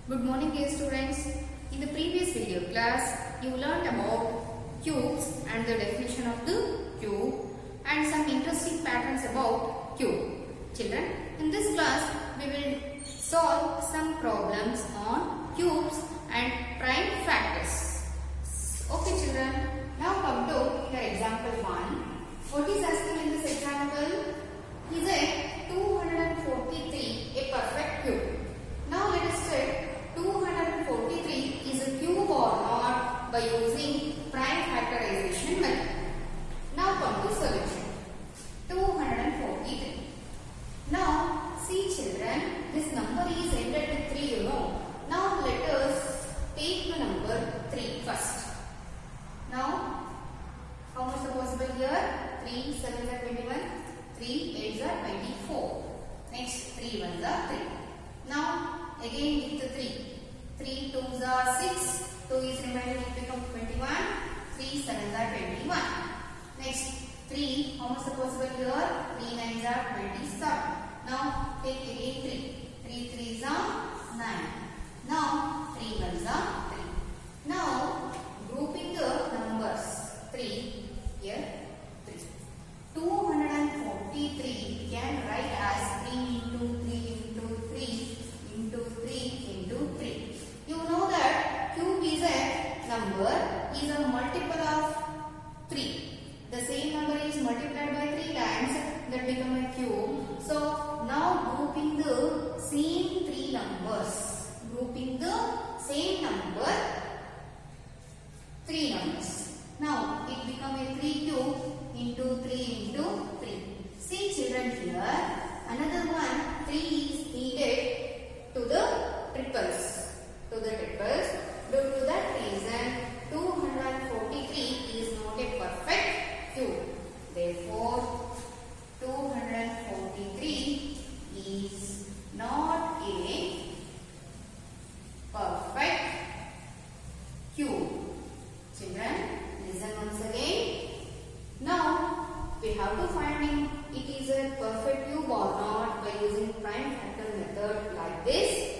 Good morning dear students. In the previous video class, you learned about cubes and the definition of the cube and some interesting patterns about cube. Children, in this class, we will solve some problems on cubes and prime factors. Okay children, now come to your example 1. What is asking in this example? Is a 243 a perfect cube? Now let us check 243 is a cube or not by using prime factorization method. Now come to solution. 243. Now see children, this number is ended with 3 you know. Now let us take the number 3 first. Now how much is possible here? 3 7s are 21, 3 8s are 24. Next 3 1s are 3. Now again with the 3. 3 2s are 6. 2 is remaining, it becomes 21. 3 7s are 21. Next 3, how much is possible here? 3 9s are 27. Now take again 3. 3 3s are 9. Now 3 1s are 3. Now grouping the numbers 3 here 3. 243 we can write as 3 into 3 into 3 into 3 into 3. You know that cube is a number, is a multiple of 3. The same number is multiplied by 3 times, that become a cube. So now grouping the same 3 numbers, grouping the same number 3 numbers. Now it become a 3 cube into 3 into 3. See children here, another one 3 is needed to the triples. Due to that reason 243 is not a perfect cube. Therefore 243 is not a perfect cube. Children, listen once again. Now we have to find it is a perfect cube or not by using prime factor method like this.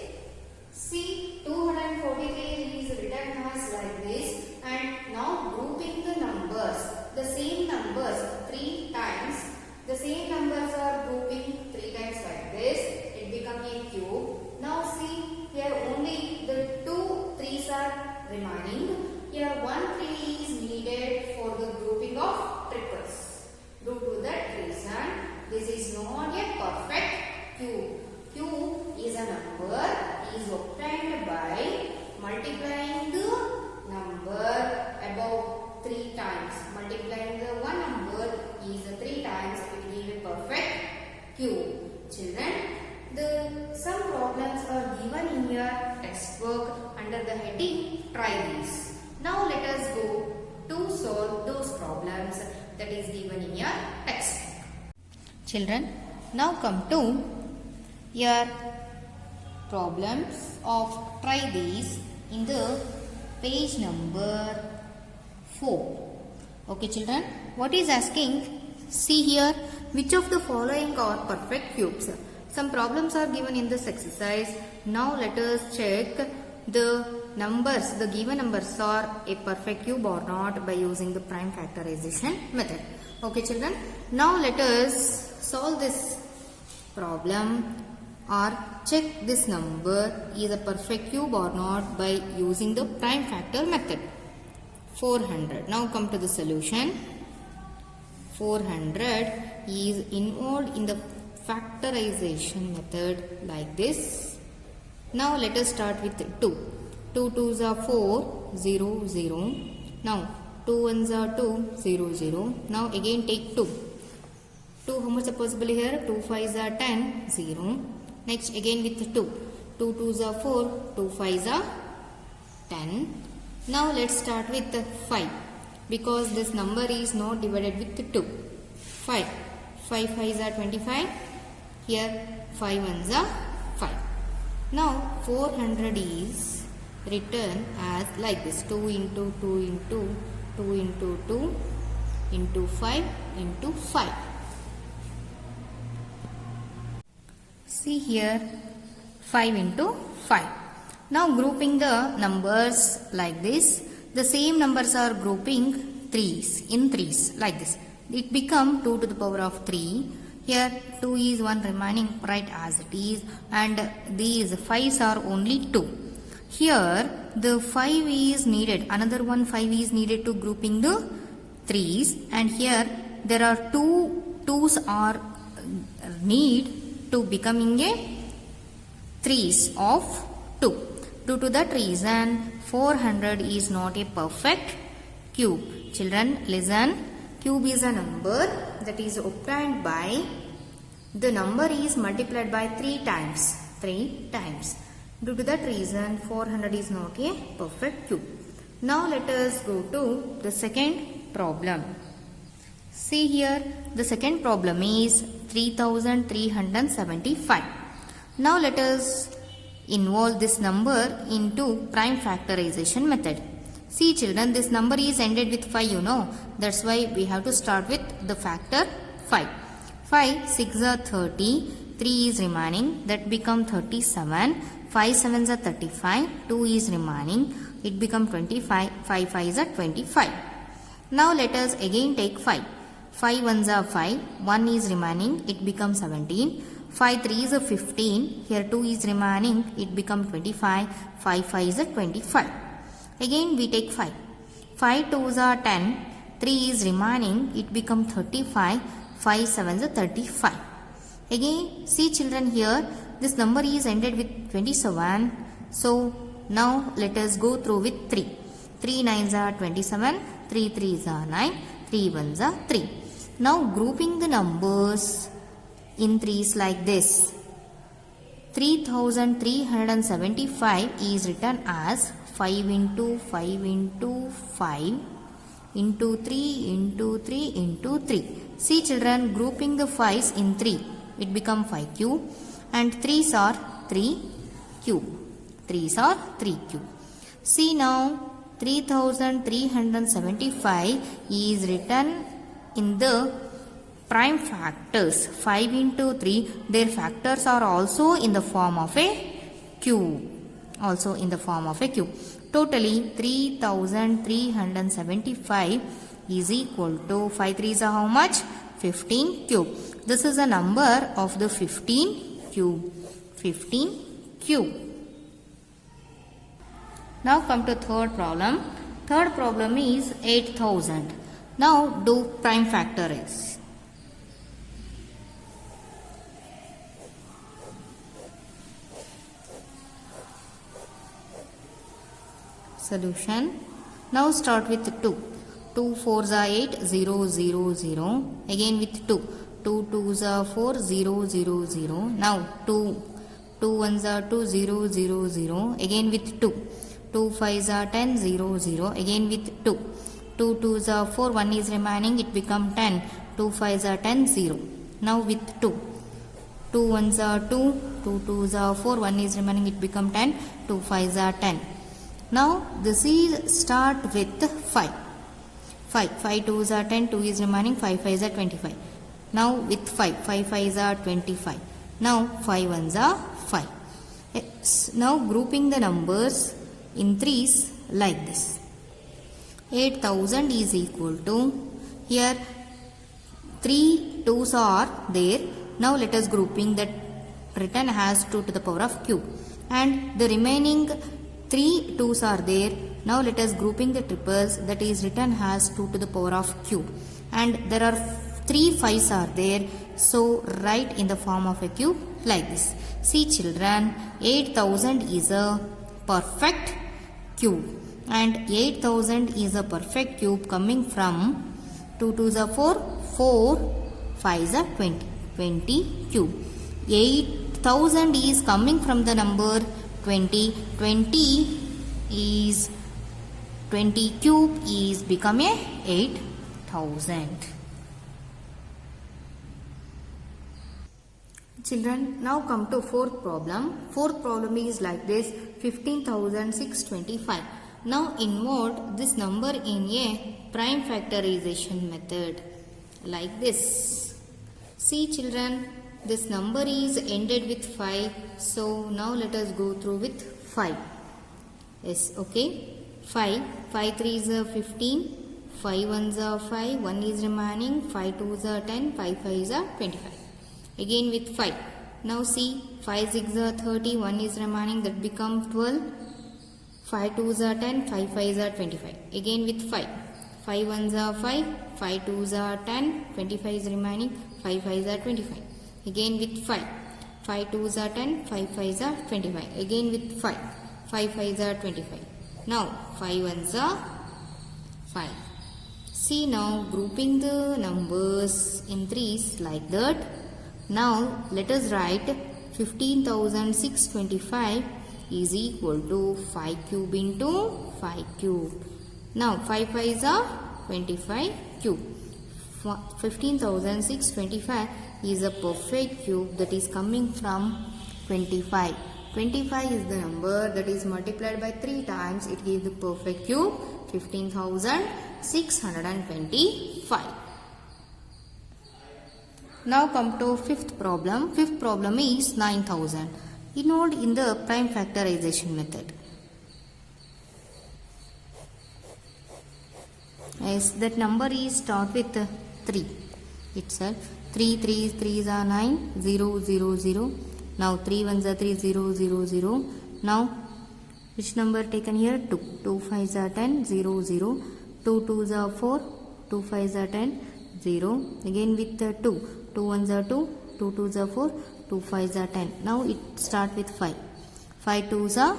See, 243 is written as like this, and now grouping the numbers, the same numbers 3 times, the same numbers are grouping 3 times like this, it becomes a cube. Now see, here only the 2 3s are remaining. Here 1 3 is needed for the grouping of triples. Due to that reason, this is not a perfect cube. Cube is a number is obtained by multiplying the number above 3 times. Multiplying the one number is 3 times, it gives a perfect cube. Children, some problems are given in your textbook under the heading Try These. Now let us go to solve those problems that is given in your textbook. Children, now come to your problems of Try These in the page number 4. Okay children, what is asking? See here, which of the following are perfect cubes? Some problems are given in this exercise. Now let us check the numbers, the given numbers are a perfect cube or not by using the prime factorization method. Okay children, now let us solve this problem or check this number is a perfect cube or not by using the prime factor method. 400. Now come to the solution. 400 is involved in the factorization method like this. Now let us start with 2. 2 2s are 4, 0, 0. Now 2 1s are 2, 0, 0. Now again take 2. 2 how much is possible here? 2 5s are 10, 0. Next again with 2. 2 2s are 4, 2 5s are 10. Now let's start with 5 because this number is not divided with 2. 5. 5 5s are 25. Here 5 1s are 5. Now 400 is written as like this 2 into 2 into 2 into 2 into 5 into 5. See here 5 into 5. Now grouping the numbers like this, the same numbers are grouping in threes like this. It become 2 to the power of 3. Here 2 is 1 remaining, right as it is, and these 5s are only 2. Here the 5 is needed, another one 5 is needed to grouping the threes, and here there are 2s are need to becoming a threes of 2. Due to that reason 400 is not a perfect cube. Children, listen. Cube is a number that is obtained by the number is multiplied by 3 times. 3 times. Due to that reason 400 is not a perfect cube. Now let us go to the second problem. See here, the second problem is 3375. Now let us involve this number into prime factorization method. See children, this number is ended with 5, you know. That's why we have to start with the factor 5. 5, 6 are 30, 3 is remaining, that become 37, 5 7s are 35, 2 is remaining, it become 25, 5 5s are 25. Now let us again take 5. 5 1s are 5, 1 is remaining, it becomes 17. 5 3s are 15, here 2 is remaining, it becomes 25, 5 5s are 25. Again we take 5. 5 2s are 10, 3 is remaining, it becomes 35, 5 7s are 35. Again see children here, this number is ended with 27. So now let us go through with 3. 3 9s are 27, 3 3s are 9, 3 1s are 3. Now grouping the numbers in threes like this. 3375 is written as 5 into 5 into 5 into 3 into 3 into 3. See children, grouping the 5s in 3, it become 5 cube, and 3s are 3 cube. 3s are 3 cube. See now 3375 is written in the prime factors. 5 into 3, their factors are also in the form of a cube. Also in the form of a cube. Totally 3375 is equal to 5 3s are how much? 15 cube. This is a number of the 15 cube. 15 cube. Now come to third problem. Third problem is 8000. Now do prime factorize. Solution. Now start with 2. 2 4s are 8, 0 0 0. Again with 2. 2 2s are 4, 0 0 0. Now 2 1s are 2, 0 0 0. Again with 2. 2 5s are 10, 0 0. Again with 2. 2 2s are 4, 1 is remaining, it become 10. 2 5s are 10, 0. Now with 2. 2 1s are 2, 2 2s are 4, 1 is remaining, it become 10. 2 5s are 10. Now this is start with 5. 5 2s are 10, 2 is remaining, 5 5s are 25. Now with 5 5s are 25. Now 5 1s are 5. Now grouping the numbers in threes like this. 8000 is equal to, here 3 2s are there. Now let us grouping that written as 2 to the power of cube, and the remaining 3 2s are there. Now let us grouping the triples, that is written as 2 to the power of cube, and there are 3 5s are there. So write in the form of a cube like this. See children, 8000 is a perfect cube, and 8000 is a perfect cube coming from 2 2s are 4, 4 5s are 20, 20 cube. 8000 is coming from the number 20, 20 is 20 cube is become a 8000. Children, now come to fourth problem. Fourth problem is like this, 15,625. Now involve this number in a prime factorization method like this. See children, this number is ended with 5. So now let us go through with 5. Yes, okay. 5. 5 3s are 15. 5 1s are 5. 1 is remaining. 5 2s are 10. 5 5s are 25. Again with 5. Now see, 5 6 are 30. 1 is remaining. That becomes 12. 5 2s are 10. 5 5s are 25. Again with 5. 5 1s are 5. 5 2s are 10. 25 is remaining. 5 5s are 25. Again with 5. 5 2s are 10. 5 5s are 25. Again with 5. 5 5s are 25. Now 5 1s are 5. See, now grouping the numbers in threes like that. Now let us write 15,625 is equal to 5 cube into 5 cube. Now 5 5s are 25 cube. 15,625 is a perfect cube that is coming from 25. 25 is the number that is multiplied by 3 times. It gives the perfect cube 15,625. Now come to fifth problem. Fifth problem is 9,000. Denote in the prime factorization method. Yes, that number is start with 3 itself. 3 3s are 9, 0 0 0. Now 3 1s are 3, 0 0 0. Now which number taken here? 2. 2 5s are 10, 0 0. 2 2s are 4, 2 5s are 10, 0. Again with 2. 2 1s are 2, 2 2s are 4, 2 5s are 10. Now it start with 5. 5 2s are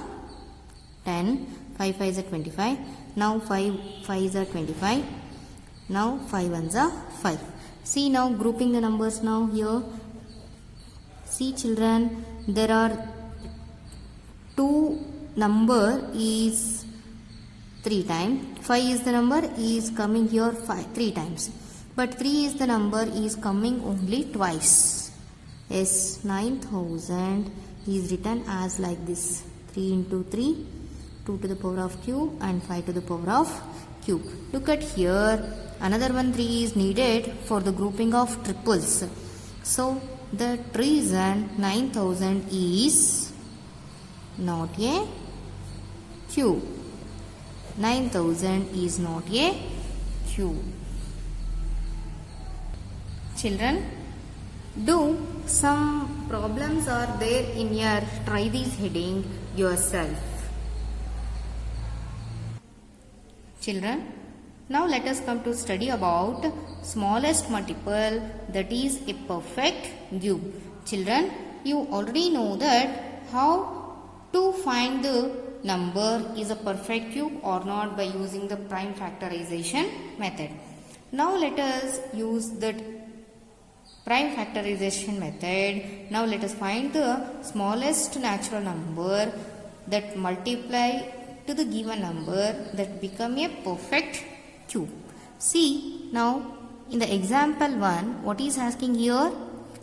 10, 5 5s are 25. Now 5 5s are 25. Now 5 1s are 5. See, now grouping the numbers now here. See children, there are 2 number is 3 times. 5 is the number is coming here 3 times. But 3 is the number is coming only twice. Yes, 9,000 is written as like this. 3 into 3, 2 to the power of cube and 5 to the power of cube. Look at here, another one 3 is needed for the grouping of triples. So the reason 9,000 is not a cube. 9,000 is not a cube. Children, do some problems are there in your try this heading yourself. Children, now let us come to study about smallest multiple, that is a perfect cube. Children, you already know that how to find the number is a perfect cube or not by using the prime factorization method. Now let us use that prime factorization method. Now let us find the smallest natural number that multiply to the given number that become a perfect cube. See, now in the example 1, what is asking here?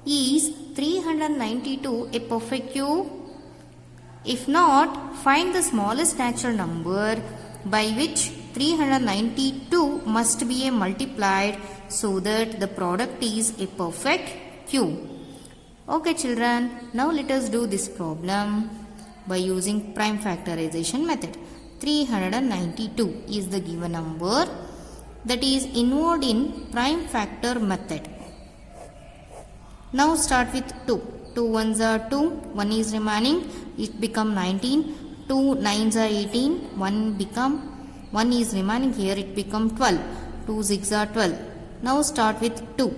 Is 392 a perfect cube? If not, find the smallest natural number by which 392 must be multiplied so that the product is a perfect cube. Okay children, now let us do this problem by using prime factorization method. 392 is the given number that is involved in prime factor method. Now start with 2. 2 1s are 2, 1 is remaining, it become 19. 2 9s are 18, 1 is remaining here, it become 12. 2 6 are 12. Now start with 2.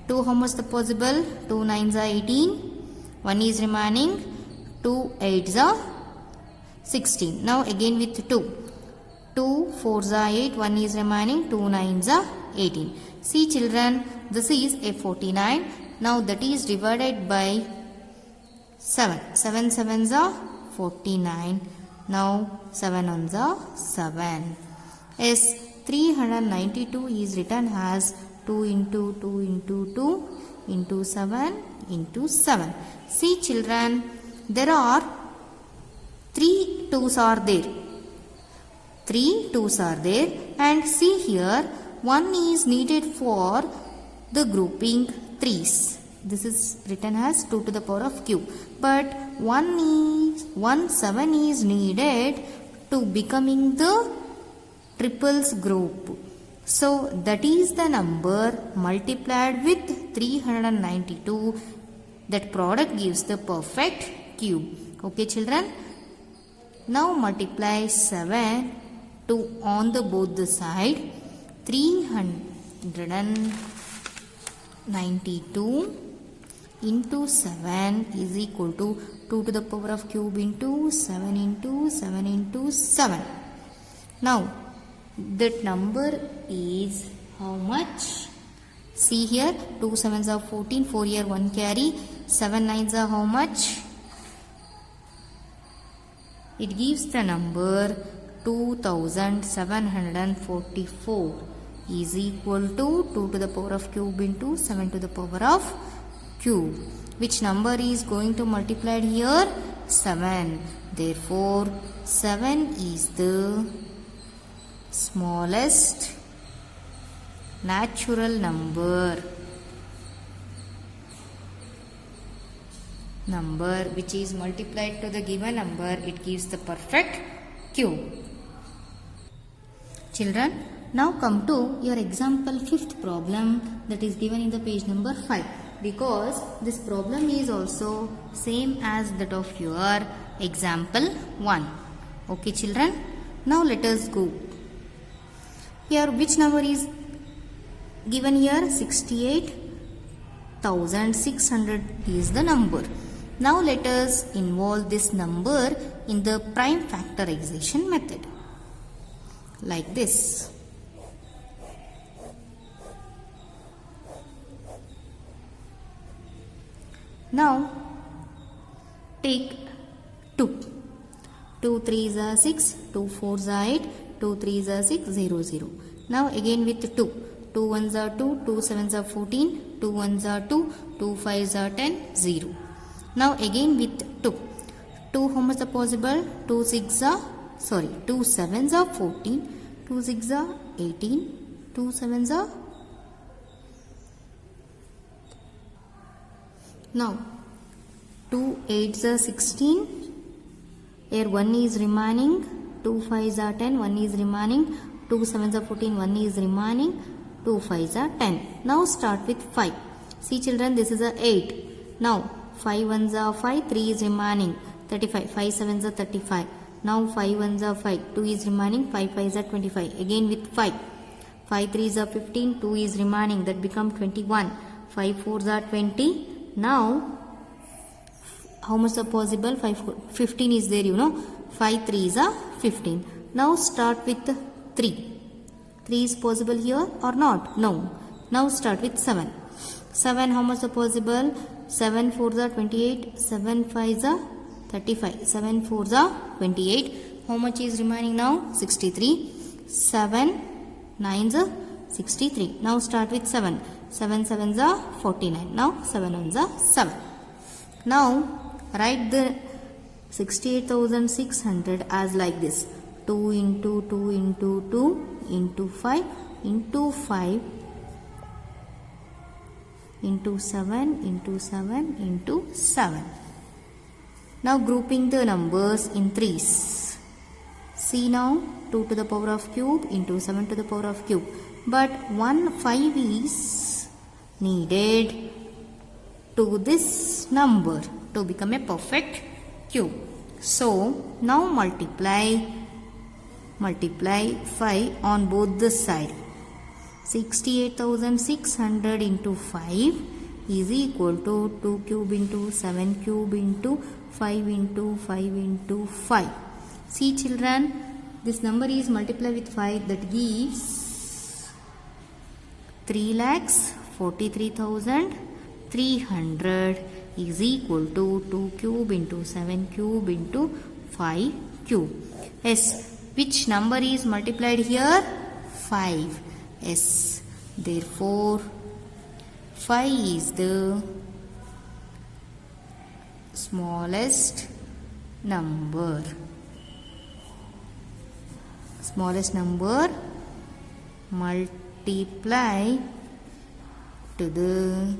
2 how much the possible? 2 9s are 18, 1 is remaining, 2 8s are 16. Now again with 2. 2 4s are 8, 1 is remaining, 2 9s are 18. See children, this is a 49. Now that is divided by 7. 7 7s are 49. Now 7 ones are 7. Yes, 392 is written as 2 into 2 into 2 into 7 into 7. See children, there are 3 2's are there. 3 2's are there, and see here 1 is needed for the grouping 3's. this is written as 2 to the power of cube, but 7 is needed to becoming the triples group. So that is the number multiplied with 392. That product gives the perfect cube. Okay children, now multiply 7 to on the both the side. 392 into 7 is equal to 2 to the power of cube into 7 into 7 into 7. Now that number is how much? See here, 2 sevens are 14, 4 here 1 carry, 7 nines are how much? It gives the number 2744 is equal to 2 to the power of cube into 7 to the power of cube. Which number is going to multiply here? 7. Therefore 7 is the smallest natural number which is multiplied to the given number, it gives the perfect cube. Children, now come to your example 5th problem that is given in the page number 5, because this problem is also same as that of your example 1. Okay children, now let us go. Here which number is given here? 68,600 is the number. Now let us involve this number in the prime factorization method. Like this. Now take 2. 2 3s are 6, 2 4s are 8, 2 3s are 6, 0 0. Now again with 2. 2 1s are 2, 2 7s are 14, 2 1s are 2, 2 5s are 10, 0. Now again with 2. 2 how much are possible? 2 7s are 14, 2 6s are 18, 2 7s are. Now 2 8s are 16. Here 1 is remaining. 2 5s are 10, 1 is remaining. 2 7s are 14, 1 is remaining. 2 5s are 10. Now start with 5. See children, this is a 8. Now 5 1s are 5, 3 is remaining, 35. 5 7s are 35. Now 5 1s are 5, 2 is remaining, 5 5s are 25. Again with 5. 5 3s are 15, 2 is remaining, that become 21. 5 4s are 20. Now how much are possible? 15 is there, 5 3s are 15. Now start with 3. 3 is possible here or not? No. Now start with 7. 7 how much are possible? 7 4s are 28, 7 5s are 35, 7 4s are 28. How much is remaining now? 63. 7 9s are 63. Now start with 7. 7 7s are 49. Now 7 1s are 7. Now write the 68,600 as like this. 2 into 2 into 2 into 5 into 5 into 7 into 7 into 7. Now grouping the numbers in threes. See now, 2 to the power of cube into 7 to the power of cube. But 5 is needed to this number to become a perfect cube. So now multiply 5 on both the sides. 68,600 into 5 is equal to 2 cube into 7 cube into 5 into 5 into 5. See children, this number is multiplied with 5, that gives 3,43,300 is equal to 2 cube into 7 cube into 5 cube. Yes, which number is multiplied here? 5. Yes, therefore 5 is the smallest number. Smallest number multiply to the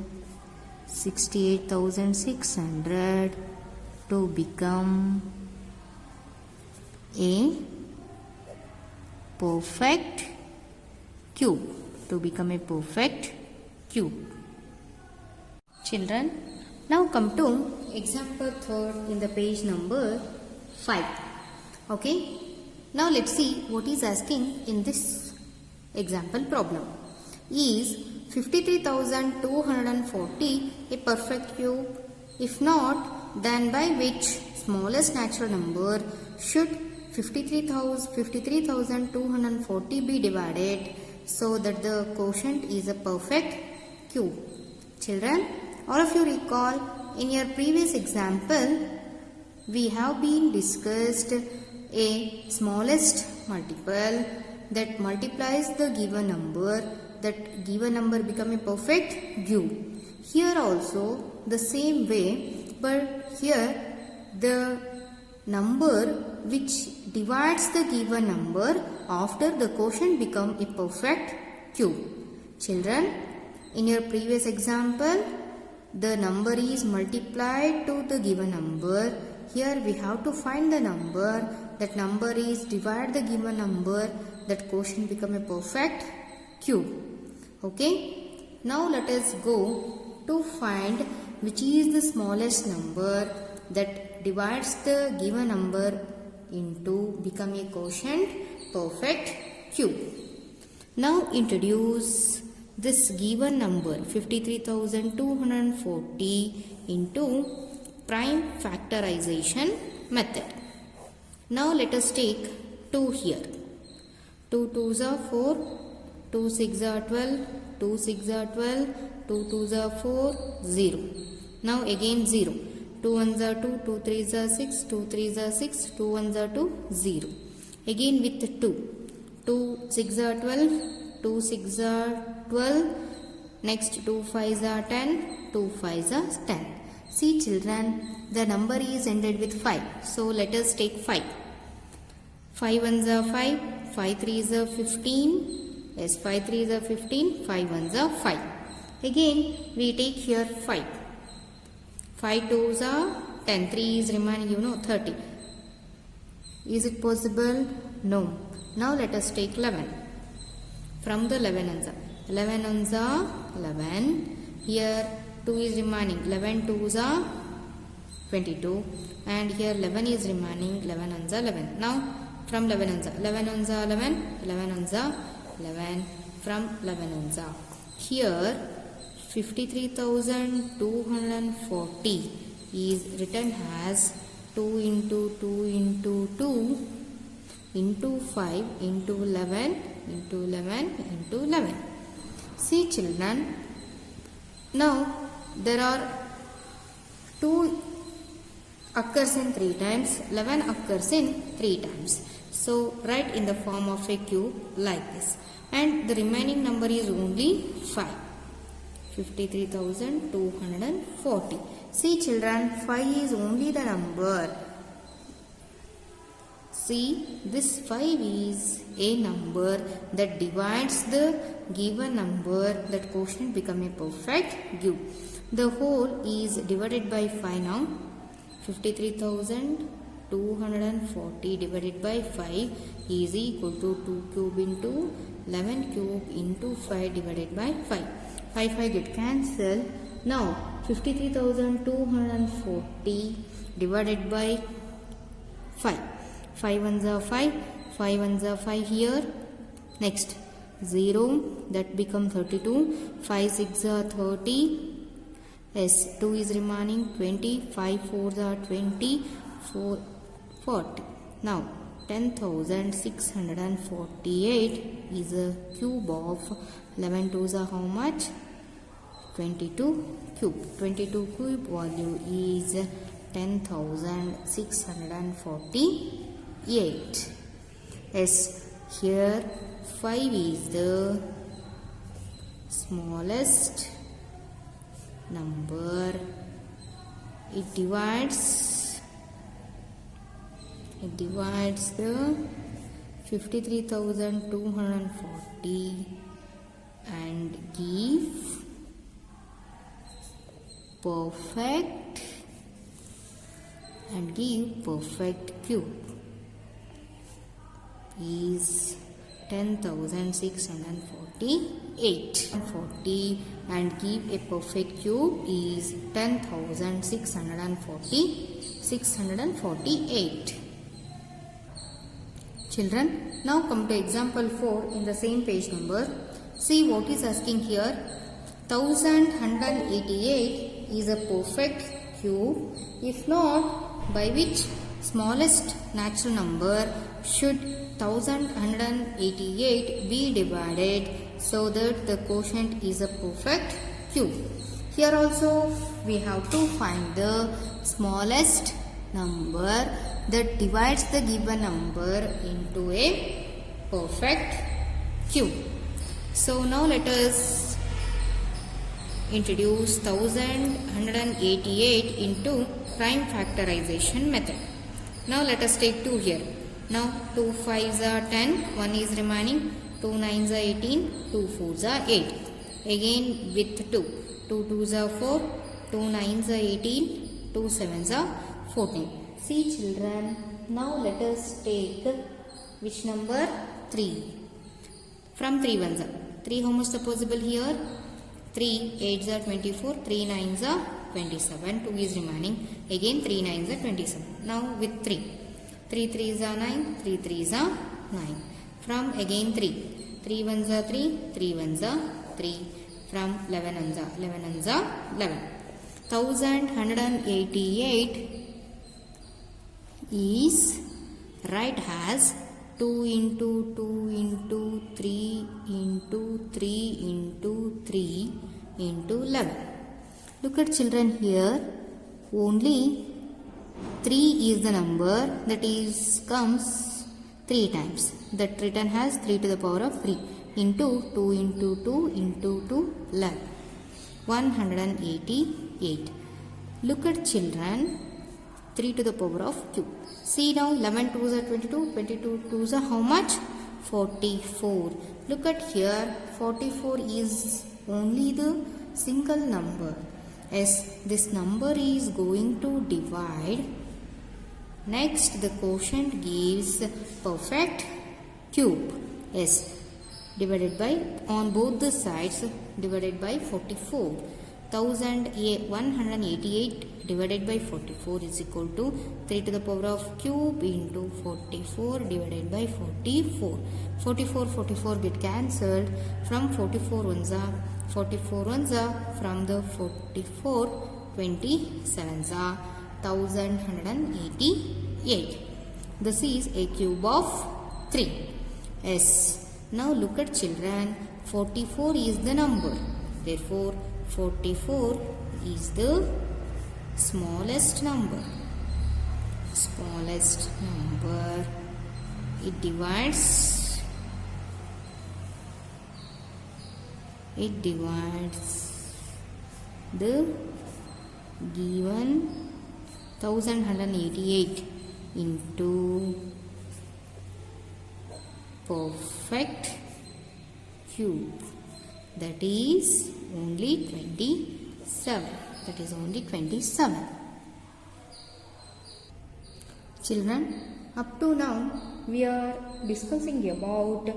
68,600 to become a perfect cube. To become a perfect cube. Children, now come to example 3rd in the page number 5. Okay. Now let's see what is asking in this example problem. Is 53,240 a perfect cube? If not, then by which smallest natural number should 53,240 be divided so that the quotient is a perfect cube? Children, all of you recall in your previous example we have been discussed a smallest multiple that multiplies the given number, that given number become a perfect cube. Here also the same way, but here the number which divides the given number after the quotient become a perfect cube. Children, in your previous example the number is multiplied to the given number. Here we have to find the number, that number is divide the given number, that quotient become a perfect cube. Okay. Now let us go to find which is the smallest number that divides the given number into become a quotient perfect cube. Now introduce this given number 53,240 into prime factorization method. Now let us take 2 here. 2 2s are 4, 2 6 are 12, 2 6 are 12, 2 2s are 4, 0. Now again 0. 2 1s are 2, 2 3s are 6, 2 3s are 6, 2 1s are 2, 0. Again with 2. 2 6 are 12, 2 6 are 12, next 2 5s are 10, 2 5s are 10. See children, the number is ended with 5. So let us take 5. 5 1s are 5, 5 3s are 15. Yes, 5 3s are 15, 5 1s are 5. Again we take here 5. 5 2s are 10, 3 is remaining 30. Is it possible? No. Now let us take 11. From the 11 answer. 11 ones are 11. Here 2 is remaining. 11 2s are 22. And here 11 is remaining. 11 ones are 11. Now from 11 ones are 11 ones are 11. 11 ones are 11. From 11 ones are. Here 53,240 is written as 2 into 2 into 2 into 5 into 11 into 11 into 11. See children, now there are 2 occurs in 3 times, 11 occurs in 3 times. So write in the form of a cube like this, and the remaining number is only 5. 53,240. See children, 5 is only the number. See, this 5 is a number that divides the given number, that quotient become a perfect cube. The whole is divided by 5 now. 53,240 divided by 5 is equal to 2 cube into 11 cube into 5 divided by 5. 5 5 get cancelled. Now 53,240 divided by 5. 5 ones are 5, 5 ones are 5 here. Next 0, that become 32. 5 6 are 30. Yes, 2 is remaining 20. 5 4s are 20. 4 40. Now 10,648 is a cube of 11 2s are how much? 22 cube. 22 cube value is 10,648. Yes, here 5 is the smallest number. It divides the 53,240 and give perfect and give perfect cube is 10,648. 40 and give a perfect cube is 10,648. Children, now come to example 4 in the same page number. See what is asking here. 1188 is a perfect cube. If not, by which smallest natural number should 1188 be divided so that the quotient is a perfect cube? Here also we have to find the smallest number that divides the given number into a perfect cube. So now let us introduce 1188 into prime factorization method. Now let us take 2 here. Now 2 5s are 10, 1 is remaining, 2 9s are 18, 2 4s are 8. Again with 2, 2 2s are 4, 2 9s are 18, 2 7s are 14. See children, now let us take which number? 3. From 3 1s are. 3 how much is possible here? 3 8s are 24, 3 9s are 27, 2 is remaining. Again 3 9s are 27. Now with 3. 3 3s are 9, 3 3s are 9. From again 3. 3 1s are 3, 3 1s are 3. From 11 1s are 11 1s are 11. 1188 is right as 2 into 2 into 3 into 3 into 3 into 11. Look at children here, only 3 is the number that is comes 3 times. That written has 3 to the power of 3 into 2 into 2 into 2, 11. 188. Look at children, 3 to the power of cube. See now 11 2s are 22, 22 2s are how much? 44. Look at here, 44 is only the single number. As this number is going to divide, next the quotient gives perfect cube. Yes, divided by on both the sides divided by 44. 188 divided by 44 is equal to 3 to the power of cube into 44 divided by 44. 44 get cancelled. From 44 ones are 44 ones are, from the 44 27s are 1188. This is a cube of 3. Yes. Now look at children, 44 is the number. Therefore 44 is the smallest number. Smallest number. It divides the given 1188 into perfect cube, that is only 27. That is only 27. Children, up to now we are discussing about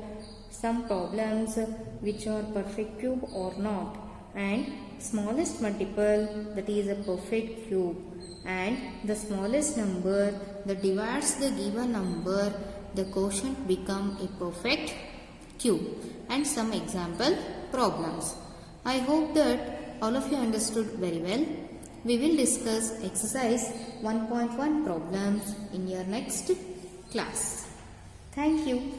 some problems which are perfect cube or not, and smallest multiple, that is a perfect cube, and the smallest number that divides the given number, the quotient become a perfect cube, and some example problems. I hope that all of you understood very well. We will discuss exercise 1.1 problems in your next class. Thank you.